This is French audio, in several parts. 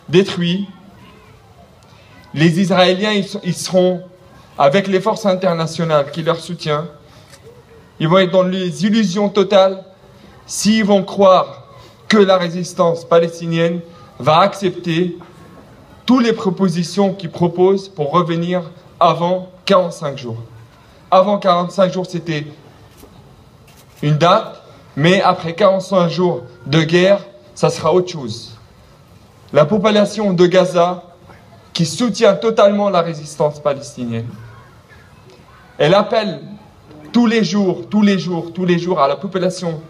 détruits, les Israéliens ils seront, avec les forces internationales qui leur soutiennent, ils vont être dans les illusions totales s'ils vont croire que la résistance palestinienne va accepter toutes les propositions qu'ils proposent pour revenir avant 45 jours. Avant 45 jours, c'était une date, mais après 45 jours de guerre, ça sera autre chose. La population de Gaza, qui soutient totalement la résistance palestinienne, elle appelle tous les jours à la population,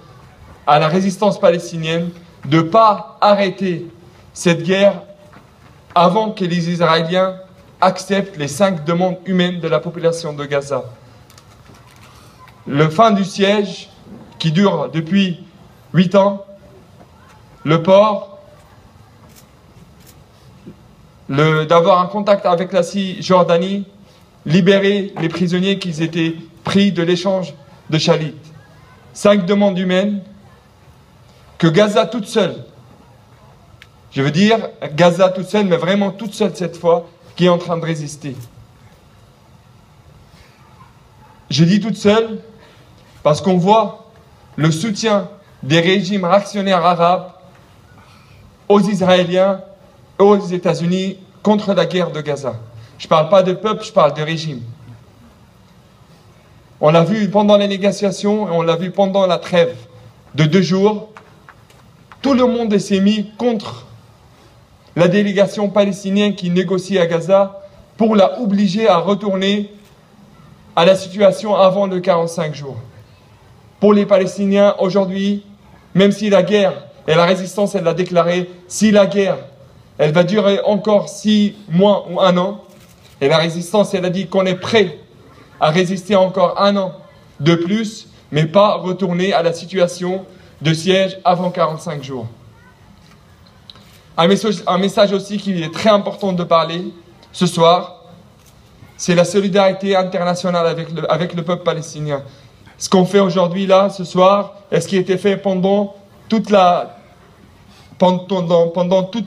à la résistance palestinienne, de ne pas arrêter cette guerre avant que les Israéliens acceptent les 5 demandes humaines de la population de Gaza. Le fin du siège, qui dure depuis 8 ans, le port, d'avoir un contact avec la Cisjordanie, libérer les prisonniers qui étaient pris de l'échange de Chalit. 5 demandes humaines que Gaza toute seule, je veux dire Gaza toute seule, mais vraiment toute seule cette fois, qui est en train de résister. Je dis toute seule parce qu'on voit le soutien des régimes réactionnaires arabes aux Israéliens et aux États-Unis contre la guerre de Gaza. Je ne parle pas de peuple, je parle de régime. On l'a vu pendant les négociations et on l'a vu pendant la trêve de 2 jours. Tout le monde s'est mis contre la délégation palestinienne qui négocie à Gaza pour la obliger à retourner à la situation avant le 45 jours. Pour les Palestiniens, aujourd'hui, même si la guerre et la résistance, elle l'a déclaré, si la guerre, elle va durer encore 6 mois ou 1 an, et la résistance, elle a dit qu'on est prêt à résister encore 1 an de plus, mais pas retourner à la situation de siège avant 45 jours. Un message aussi qui est très important de parler ce soir, c'est la solidarité internationale avec le peuple palestinien. Ce qu'on fait aujourd'hui là, ce soir, et ce qui a été fait pendant toutes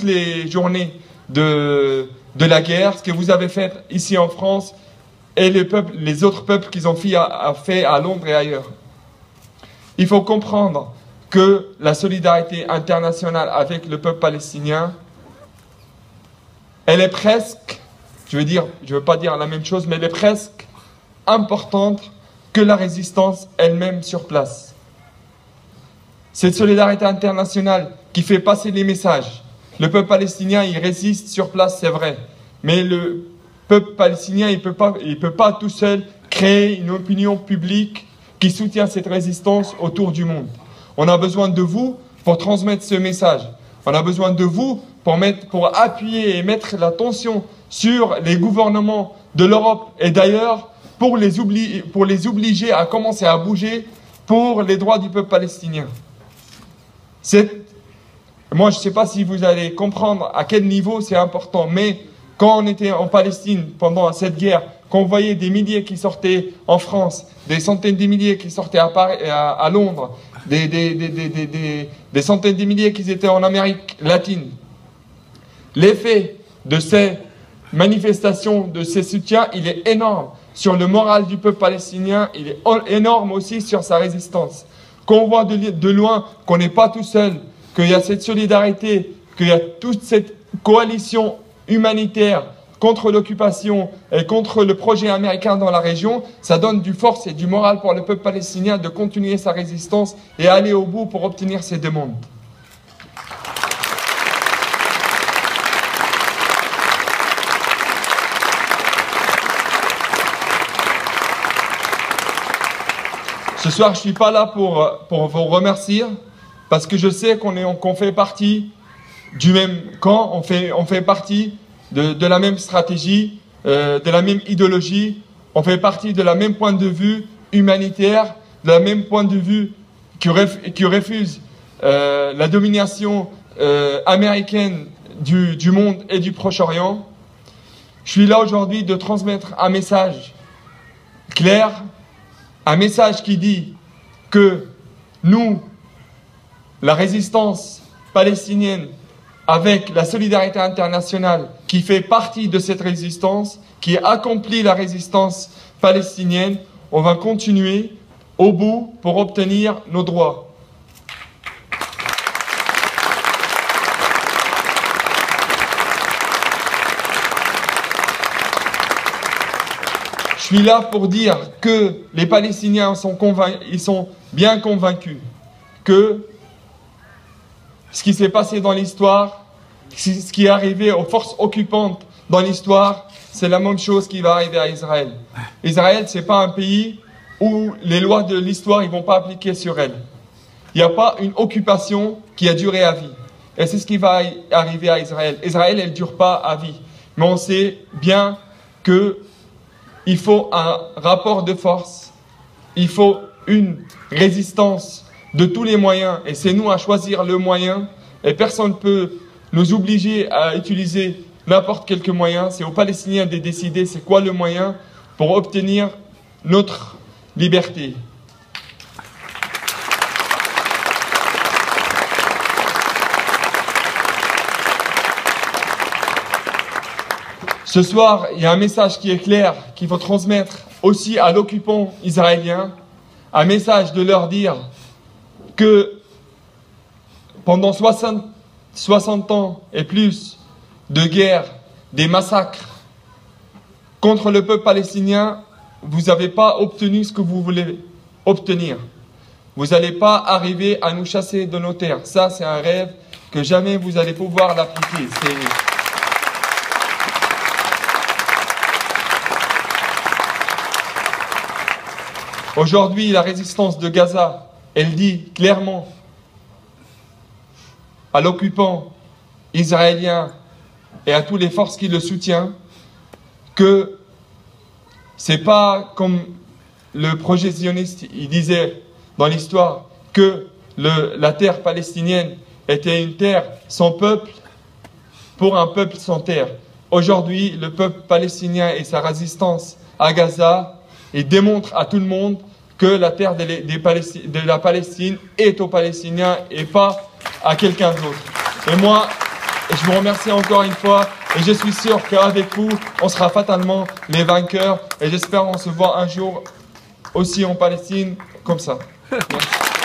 les journées de la guerre, ce que vous avez fait ici en France, et les autres peuples qu'ils ont fait à Londres et ailleurs. Il faut comprendre que la solidarité internationale avec le peuple palestinien, elle est presque, je veux pas dire la même chose, mais elle est presque importante que la résistance elle-même sur place. Cette solidarité internationale qui fait passer les messages. Le peuple palestinien, il résiste sur place, c'est vrai. Mais le peuple palestinien, il peut pas tout seul créer une opinion publique qui soutient cette résistance autour du monde. On a besoin de vous pour transmettre ce message. On a besoin de vous pour appuyer et mettre l'attention sur les gouvernements de l'Europe et d'ailleurs pour les obliger à commencer à bouger pour les droits du peuple palestinien. Moi, je ne sais pas si vous allez comprendre à quel niveau c'est important, mais quand on était en Palestine pendant cette guerre, qu'on voyait des milliers qui sortaient en France, des centaines de milliers qui sortaient à Londres, des centaines de milliers qui étaient en Amérique latine, l'effet de ces manifestations, de ces soutiens, il est énorme sur le moral du peuple palestinien, il est énorme aussi sur sa résistance. Qu'on voit de loin qu'on n'est pas tout seul, qu'il y a cette solidarité, qu'il y a toute cette coalition humanitaire contre l'occupation et contre le projet américain dans la région, ça donne du force et du moral pour le peuple palestinien de continuer sa résistance et aller au bout pour obtenir ses demandes. Ce soir, je ne suis pas là pour vous remercier, parce que je sais qu'on fait partie du même camp, on fait partie de la même stratégie, de la même idéologie, on fait partie de la même point de vue humanitaire, de la même point de vue qui refuse la domination américaine du monde et du Proche-Orient. Je suis là aujourd'hui de transmettre un message clair, un message qui dit que nous, la résistance palestinienne, avec la solidarité internationale qui fait partie de cette résistance, qui accomplit la résistance palestinienne, on va continuer au bout pour obtenir nos droits. Je suis là pour dire que les Palestiniens ils sont bien convaincus que ce qui s'est passé dans l'histoire, ce qui est arrivé aux forces occupantes dans l'histoire, c'est la même chose qui va arriver à Israël. Israël, ce n'est pas un pays où les lois de l'histoire ne vont pas appliquer sur elle. Il n'y a pas une occupation qui a duré à vie. Et c'est ce qui va arriver à Israël. Israël, elle ne dure pas à vie. Mais on sait bien qu'il faut un rapport de force, il faut une résistance de tous les moyens, et c'est nous à choisir le moyen, et personne ne peut nous obliger à utiliser n'importe quel moyen. C'est aux Palestiniens de décider c'est quoi le moyen pour obtenir notre liberté. Ce soir, il y a un message qui est clair, qu'il faut transmettre aussi à l'occupant israélien, un message de leur dire que pendant 60 ans et plus de guerre, des massacres contre le peuple palestinien, vous n'avez pas obtenu ce que vous voulez obtenir. Vous n'allez pas arriver à nous chasser de nos terres. Ça, c'est un rêve que jamais vous allez pouvoir l'appliquer. Aujourd'hui, la résistance de Gaza, elle dit clairement à l'occupant israélien et à toutes les forces qui le soutiennent que c'est pas comme le projet sioniste, il disait dans l'histoire que la terre palestinienne était une terre sans peuple pour un peuple sans terre. Aujourd'hui, le peuple palestinien et sa résistance à Gaza, il démontre à tout le monde que la terre de la Palestine est aux Palestiniens et pas à quelqu'un d'autre. Et moi, je vous remercie encore une fois et je suis sûr qu'avec vous, on sera fatalement les vainqueurs et j'espère qu'on se voit un jour aussi en Palestine comme ça. Merci.